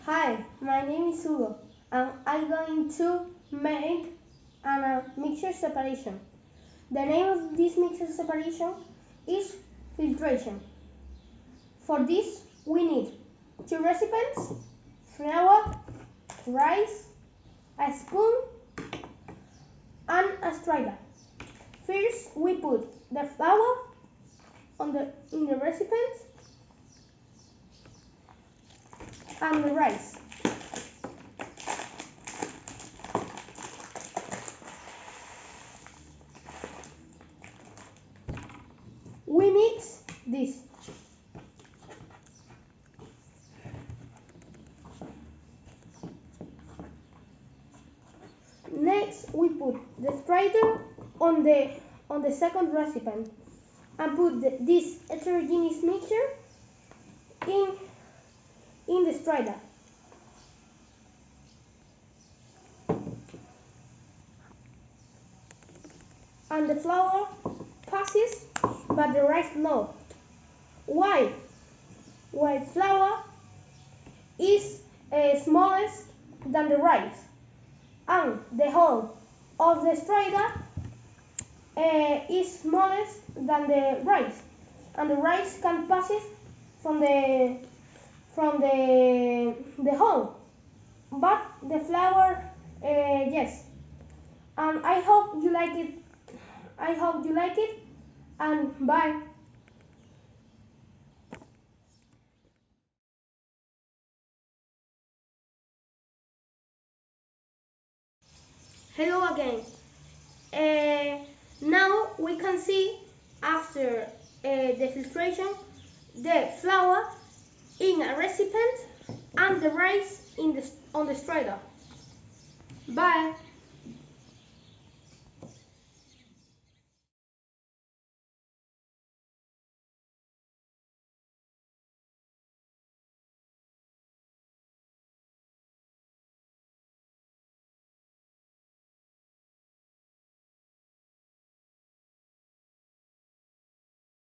Hi, my name is Hugo, and I'm going to make a mixture separation. The name of this mixture separation is filtration. For this, we need 2 recipients, flour, rice, a spoon, and a strainer. First, we put the flour in the recipients and the rice. We mix this. Next, we put the strainer on the second recipient and put this heterogeneous mixture in the strainer. And the flour passes, but the rice no. Why? While flour is smallest than the rice, and the whole of the strainer is smallest than the rice, and the rice can pass it from the whole, but the flour yes. And I hope you like it. I hope you like it, and bye. Hello again. Now we can see after the filtration the flour in a recipient and the rice on the strainer. Bye.